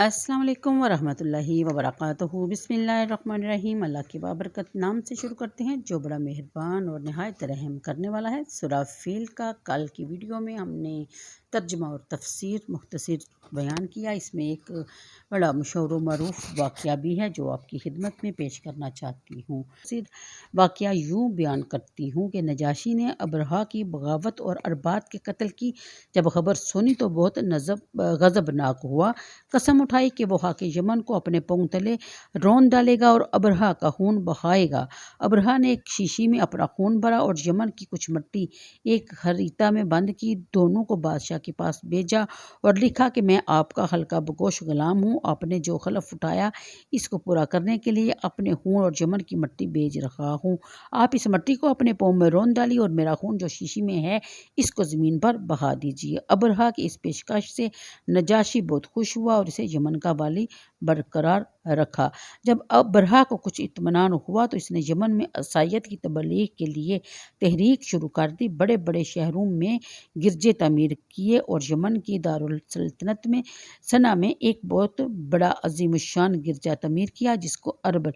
अस्सलाम वालेकुम वरहमतुल्लाहि वबरकातुहू। बिस्मिल्लाहिर्रहमानिर्रहीम। अल्लाह की बाबरकत नाम से शुरू करते हैं जो बड़ा मेहरबान और नहायत रहम करने वाला है। सूरह फील का कल की वीडियो में हमने तर्जुमा और तफसीर मुख्तसर बयान किया। इसमें एक बड़ा मशहूर मरूफ वाक़या भी है जो आपकी खिदमत में पेश करना चाहती हूँ। सिर्फ वाक़या यूँ बयान करती हूँ कि नजाशी ने अबरहा की बगावत और अरबात के कत्ल की जब खबर सुनी तो बहुत गज़बनाक हुआ। कसम उठाई कि वो हाके यमन को अपने पांव तले रौंद डालेगा और अबरहा का खून बहाएगा। अबरहा ने एक शीशी में अपना खून भरा और यमन की कुछ मिट्टी एक खरीता में बंद की, दोनों को बादशाह के पास भेजा और लिखा कि मैं आपका हल्का बगोश गुलाम हूँ। आपने जो खलफ उठाया इसको पूरा करने के लिए अपने खून और यमन की मिट्टी भेज रहा हूँ। आप इस मिट्टी को अपने पाँव में रौंद डालिए और मेरा खून जो शीशी में है इसको ज़मीन पर बहा दीजिए। अबरहा की इस पेशकश से नजाशी बहुत खुश हुआ और इसे यमन का वाली बरकरार रखा। जब अबरहा को कुछ इत्मीनान हुआ तो इसने यमन में ईसाईयत की तबलीग के लिए तहरीक शुरू कर दी। बड़े बड़े शहरों में गिरजे तमीर किए और यमन की दारुल सल्तनत में सना में एक बहुत बड़ा अजीमुशान गिरजा तमीर किया जिसको अरब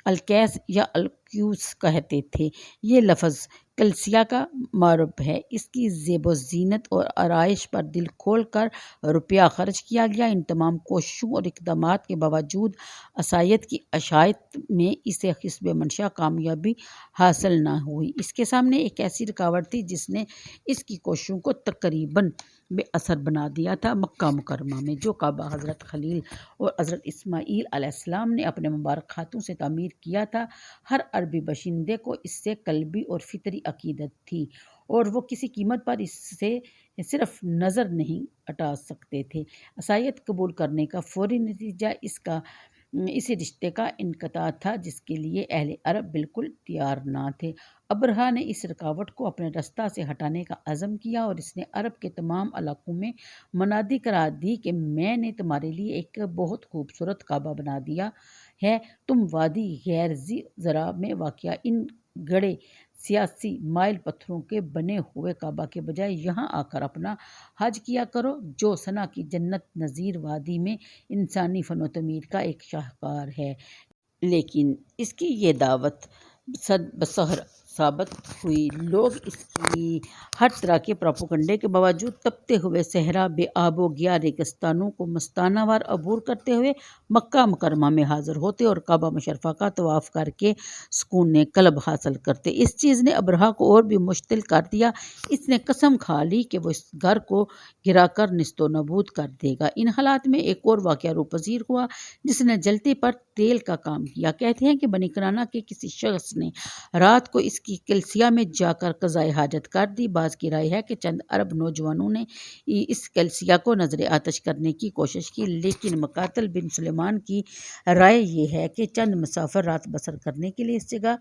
अलकैस या अलक्यूस कहते थे। ये लफ्ज़ कलसिया का मारूफ है। इसकी ज़ेबो ज़ीनत और आराइश पर दिल खोल कर रुपया खर्च किया गया। इन तमाम कोशिशों और इक़दामात के बावजूद ईसाईयत की अशायत में इसे हिस्ब मंशा कामयाबी हासिल न हुई। इसके सामने एक ऐसी रुकावट थी जिसने इसकी कोशिशों को तकरीबन बेअसर बना दिया था। मक्का मुकरमा में जो काबा हज़रत खलील और हज़रत इस्माईल अलैहिस्सलाम ने अपने मुबारक हाथों से तामीर किया था, हर अरबी बशिंदे को इससे कल्बी और फितरी अकीदत थी और वो किसी कीमत पर इससे सिर्फ नज़र नहीं हटा सकते थे। ईसाईयत कबूल करने का फौरी नतीजा इसी रिश्ते का इनकता था जिसके लिए अहले अरब बिल्कुल तैयार ना थे। अबरहा ने इस रुकावट को अपने रास्ता से हटाने का अज़म किया और इसने अरब के तमाम इलाकों में मुनादी करा दी कि मैंने तुम्हारे लिए एक बहुत खूबसूरत काबा बना दिया है। तुम वादी गैर ज़ी ज़रा में वाक़या इन गड़े सियासी माइल पत्थरों के बने हुए काबा के बजाय यहाँ आकर अपना हज किया करो जो सना की जन्नत नज़ीर वादी में इंसानी फ़नो तमीर का एक शाहकार है। लेकिन इसकी ये दावत सद बसहर साबित हुई। लोग इसकी हर तरह के प्रोपोगंडे के बावजूद तपते हुए सहरा बेआबो गया रेगिस्तानों को मस्ताना वार अबूर करते हुए मक्का मुकरमा में हाजिर होते और काबा मुशर्रफा का तवाफ़ करके सुकून कल्ब हासिल करते। इस चीज़ ने अबरहा को और भी मुश्तिल कर दिया। इसने कसम खा ली कि वो इस घर को गिरा कर निस्तो नबूद कर देगा। इन हालात में एक और वाक़या रूपजीर हुआ जिसने जलते पर तेल का काम किया। कहते हैं कि बनी कराना के किसी शख्स ने रात को इसकी कलसिया में जाकर क़ज़ाए हाजत कर दी। बाज़ की राय है कि चंद अरब नौजवानों ने इस कलसिया को नज़र आतश करने की कोशिश की, लेकिन मुक़ातिल बिन सुलेमान की राय ये है कि चंद मुसाफिर रात बसर करने के लिए इस जगह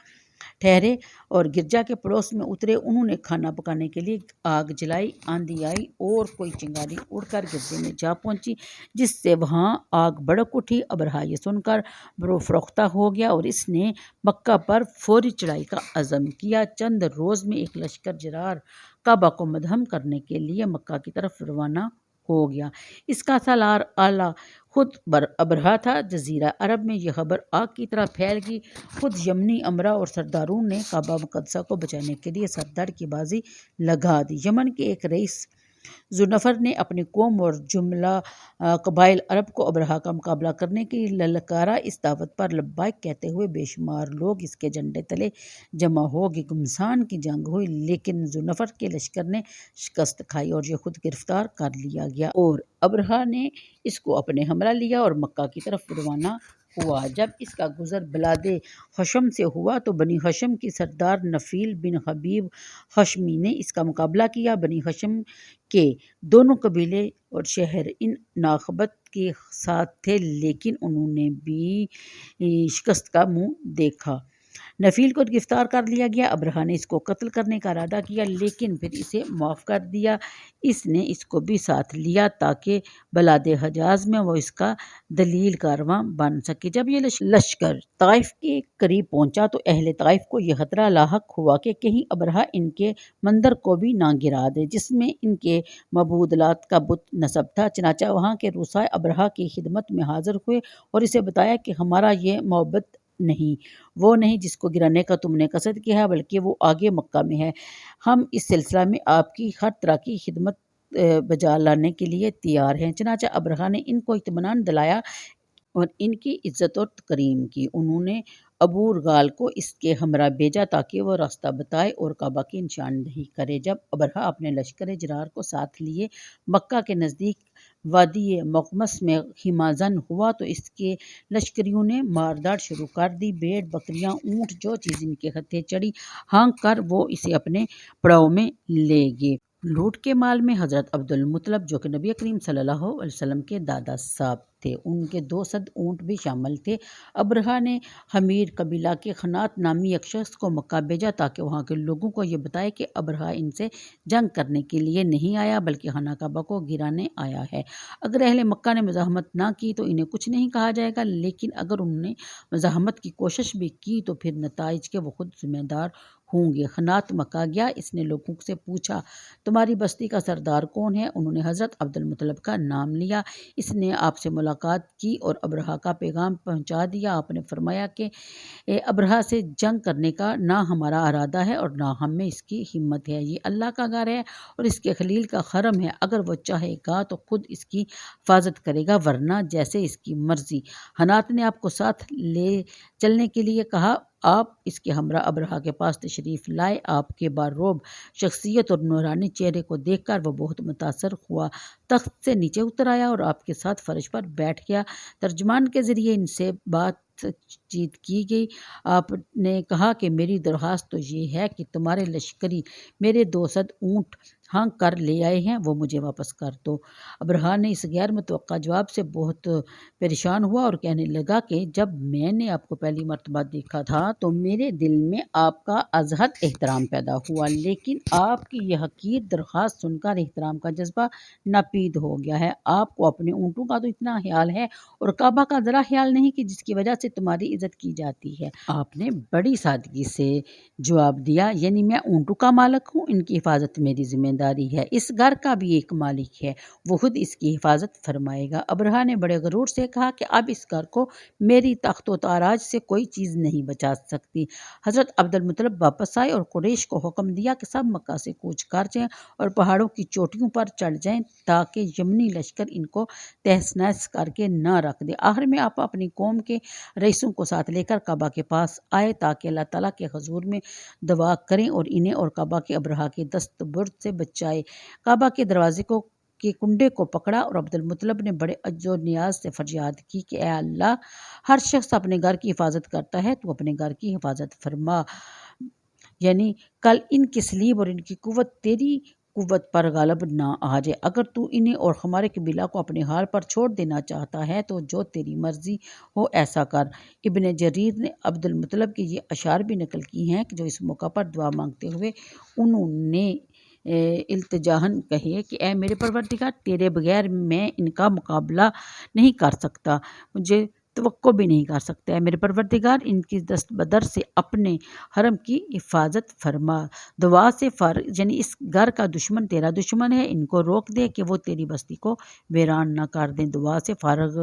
ठहरे और गिरजा के पड़ोस में उतरे। उन्होंने खाना पकाने के लिए आग जलाई। आंधी आई और कोई चिंगारी उड़कर गिरजे में जा पहुंची जिससे वहां आग भड़क उठी। अबरहा ये सुनकर बरोफरोख्ता हो गया और इसने मक्का पर फौरी चढ़ाई का अज़म किया। चंद रोज़ में एक लश्कर जरार काबा को मदहम करने के लिए मक्का की तरफ रवाना हो गया। इसका सालार आला खुद अबरहा था। जजीरा अरब में यह खबर आग की तरह फैल गई। खुद यमनी अमरा और सरदारों ने काबा मुक़द्दसा को बचाने के लिए सरदार की बाजी लगा दी। यमन के एक रईस जुनफर ने अपनी कौम और जुमला कबाइल अरब को अबरहा का मुकाबला करने के लिए ललकारा। इस दावत पर लब्बाइक कहते हुए बेशुमार लोग इसके झंडे तले जमा हो गए। घमसान की जंग हुई लेकिन जुनफर के लश्कर ने शिकस्त खाई और ये खुद गिरफ्तार कर लिया गया और अबरहा ने इसको अपने हमरा लिया और मक्का की तरफ रवाना हुआ। जब इसका गुज़र बिलादे हशम से हुआ तो बनी हशम की सरदार नफील बिन हबीब हशमी ने इसका मुकाबला किया। बनी हशम के दोनों कबीले और शहर इन नाखबत के साथ थे लेकिन उन्होंने भी शिकस्त का मुंह देखा। نفیل کو گرفتار کر لیا گیا۔ ابرہہ نے اس کو قتل کرنے کا ارادہ کیا لیکن پھر اسے معاف کر دیا۔ اس نے اس کو بھی ساتھ لیا تاکہ بلاد حجاز میں وہ اس کا دلیل کارواں بن سکے۔ جب یہ لشکر طائف کے قریب پہنچا تو اہل طائف کو یہ خطرہ لاحق ہوا کہ کہیں ابرہہ ان کے مندر کو بھی نہ گرا دے جس میں ان کے معبود لات کا بت نصب تھا۔ چنانچہ وہاں کے رؤسائے ابرہہ کی خدمت میں حاضر ہوئے اور اسے بتایا کہ ہمارا یہ معبد نہیں، وہ نہیں جس کو گرانے کا تم نے قصد کیا ہے، بلکہ وہ آگے مکہ میں ہے۔ ہم اس سلسلہ میں آپ کی ہر طرح کی خدمت بجا لانے کے لیے تیار ہیں۔ چنانچہ ابرہہ نے ان کو اطمینان دلایا اور ان کی عزت اور تکریم کی۔ انہوں نے ابو رغال کو اس کے ہمراہ بھیجا تاکہ وہ راستہ بتائے اور کعبہ کی نشاندہی کرے۔ جب ابرہہ اپنے لشکر جرار کو ساتھ لیے مکہ کے نزدیک وادی مقمص میں خیمہ ہوا تو اس کے لشکریوں نے مارداڑ شروع کر دی۔ بھیڑ بکریاں اونٹ جو چیز ان کے ہتھے چڑھی ہانک کر وہ اسے اپنے پڑاؤ میں لے گئے۔ لوٹ کے مال میں حضرت عبدالمطلب جو کہ نبی کریم صلی اللہ علیہ وسلم کے دادا صاحب تھے، ان کے 200 اونٹ بھی شامل تھے۔ ابرہہ نے حمیر قبیلہ کے خنات نامی ایک شخص کو مکہ بھیجا تاکہ وہاں کے لوگوں کو یہ بتائے کہ ابرہہ ان سے جنگ کرنے کے لیے نہیں آیا بلکہ خانہ کعبہ کو گرانے آیا ہے۔ اگر اہل مکہ نے مزاحمت نہ کی تو انہیں کچھ نہیں کہا جائے گا، لیکن اگر انہوں نے مزاحمت کی کوشش بھی کی تو پھر نتائج کے وہ خود ذمہ دار ہوں گے۔ خنات مکہ گیا، اس نے لوگوں سے پوچھا تمہاری بستی کا سردار کون ہے؟ انہوں نے حضرت عبدالمطلب کا نام لیا۔ اس نے آپ سے ملاقات کی اور ابرہہ کا پیغام پہنچا دیا۔ آپ نے فرمایا کہ ابرہہ سے جنگ کرنے کا نہ ہمارا ارادہ ہے اور نہ ہم میں اس کی ہمت ہے۔ یہ اللہ کا گھر ہے اور اس کے خلیل کا حرم ہے، اگر وہ چاہے گا تو خود اس کی حفاظت کرے گا ورنہ جیسے اس کی مرضی۔ حنات نے آپ کو ساتھ لے چلنے کے لیے کہا۔ آپ اس کے ہمراہ ابرہہ کے پاس تشریف لائے۔ آپ کے بارعب شخصیت اور نورانی چہرے کو دیکھ کر وہ بہت متاثر ہوا، تخت سے نیچے اتر آیا اور آپ کے ساتھ فرش پر بیٹھ گیا۔ ترجمان کے ذریعے ان سے بات چیت کی گئی۔ آپ نے کہا کہ میری درخواست تو یہ ہے کہ تمہارے لشکری میرے 200 اونٹ ہانک کر لے آئے ہیں وہ مجھے واپس کر دو۔ ابرہہ نے اس غیر متوقع جواب سے بہت پریشان ہوا اور کہنے لگا کہ جب میں نے آپ کو پہلی مرتبہ دیکھا تھا تو میرے دل میں آپ کا از حد احترام پیدا ہوا، لیکن آپ کی یہ حقیر درخواست سن کر احترام کا جذبہ ناپید ہو گیا ہے۔ آپ کو اپنے اونٹوں کا تو اتنا خیال ہے اور کعبہ کا ذرا خیال نہیں کہ جس کی وجہ سے تمہاری عزت کی جاتی ہے۔ آپ نے بڑی سادگی سے جواب دیا، یعنی میں اونٹوں کا مالک ہوں، ان کی حفاظت میری ذمہ داری ہے، اس گھر کا بھی ایک مالک ہے، وہ خود اس کی حفاظت فرمائے گا۔ ابرہہ نے بڑے غرور سے کہا کہ اب اس گھر کو میری تخت و تاراج سے کوئی چیز نہیں بچا سکتی۔ حضرت عبدالمطلب واپس آئے اور قریش کو حکم دیا کہ سب مکہ سے کوچ کر جائیں اور پہاڑوں کی چوٹیوں پر چڑھ جائیں تاکہ یمنی لشکر ان کو تہس نہس کر کے نہ رکھ دے۔ آخر میں آپ اپنی قوم کے رئیسوں کو ساتھ لے کر کعبہ کے پاس آئے تاکہ اللہ تعالیٰ کے حضور میں دعا کریں اور انہیں اور کعبہ کے ابرہہ کے دست برد سے بچائے۔ کعبہ کے دروازے کے کنڈے کو پکڑا اور عبدالمطلب نے بڑے عجز و نیاز سے فریاد کی کہ اے اللہ، ہر شخص اپنے گھر کی حفاظت کرتا ہے، تو اپنے گھر کی حفاظت فرما، یعنی کل ان کی سلیب اور ان کی قوت تیری قوت پر غالب نہ آ جائے۔ اگر تو انہیں اور ہمارے قبیلہ کو اپنے حال پر چھوڑ دینا چاہتا ہے تو جو تیری مرضی ہو ایسا کر۔ ابن جریر نے عبدالمطلب کی یہ اشعار بھی نقل کی ہیں کہ جو اس موقع پر دعا مانگتے ہوئے انہوں نے التجاہن کہے کہ اے میرے پروردگار، تیرے بغیر میں ان کا مقابلہ نہیں کر سکتا، مجھے توقع بھی نہیں کر سکتا۔ اے میرے پروردگار، ان کی دست بدر سے اپنے حرم کی حفاظت فرما۔ دعا سے یعنی اس گھر کا دشمن تیرا دشمن ہے، ان کو روک دے کہ وہ تیری بستی کو ویران نہ کر دیں۔ دعا سے فارغ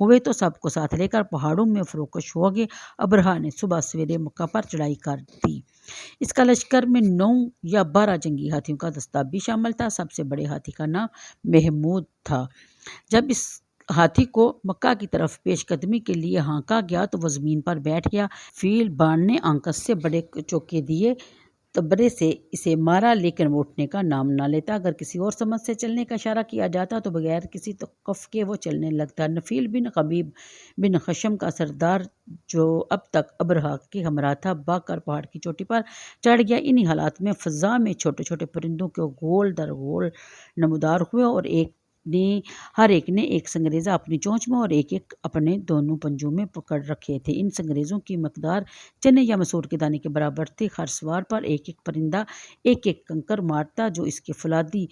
ہوئے تو سب کو ساتھ لے کر پہاڑوں میں فروکش ہو گئے۔ ابرہہ نے صبح سویرے مکہ پر چڑھائی کر دی۔ اس کا لشکر میں 9 یا 12 جنگی ہاتھیوں کا دستہ بھی شامل تھا۔ سب سے بڑے ہاتھی کا نام محمود تھا۔ جب اس ہاتھی کو مکہ کی طرف پیش قدمی کے لیے ہانکا گیا تو وہ زمین پر بیٹھ گیا۔ فیل بان نے آنکس سے بڑے چوکے دیے، تبرے سے اسے مارا لیکن وہ اٹھنے کا نام نہ لیتا۔ اگر کسی اور سمت سے چلنے کا اشارہ کیا جاتا تو بغیر کسی توقف کے وہ چلنے لگتا۔ نفیل بن خبیب بن خشم کا سردار جو اب تک ابرہہ کے ہمراہ تھا بھاگ کر پہاڑ کی چوٹی پر چڑھ گیا۔ انہی حالات میں فضا میں چھوٹے چھوٹے پرندوں کے گول در گول نمودار ہوئے اور ایک हर एक ने एक संगरेजा अपनी चोंच में और एक एक अपने दोनों पंजों में पकड़ रखे थे। इन संगरेजों की मकदार चने या मसूर के दाने के बराबर थी। हर सवार पर एक एक परिंदा एक एक कंकर मारता जो इसके फुलादी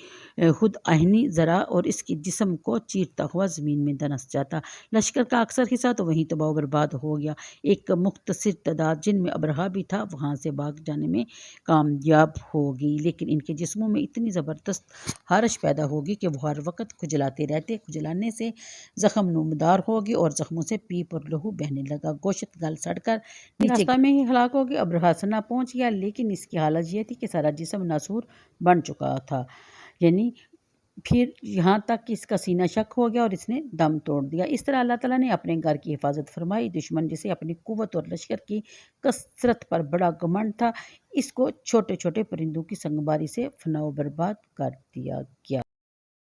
खुद आहनी जरा और इसके जिस्म को चीरता हुआ ज़मीन में दनस जाता। लश्कर का अक्सर हिस्सा तो वहीं तबाह बर्बाद हो गया। एक मुख्तसर तादाद जिनमें अबरहा भी था वहाँ से भाग जाने में कामयाब होगी, लेकिन इनके जिस्मों में इतनी ज़बरदस्त हारश पैदा होगी कि वो हर वक्त खुजलाते रहते। खुजलाने से ज़ख्म नुमदार होगी और ज़ख्मों से पीप और लहू बहने लगा। गोश्त गल सड़कर रास्ता में ही हलाक हो गया। अबरहा सना पहुँच गया, लेकिन इसकी हालत ये थी कि सारा जिस्म नासूर बन चुका था। यानी फिर यहाँ तक कि इसका सीना शक हो गया और इसने दम तोड़ दिया। इस तरह अल्लाह ताला ने अपने घर की हिफाजत फरमाई। दुश्मन जिसे अपनी कुव्वत और लश्कर की कसरत पर बड़ा घमंड था, इसको छोटे छोटे परिंदों की संगबारी से फना बर्बाद कर दिया गया।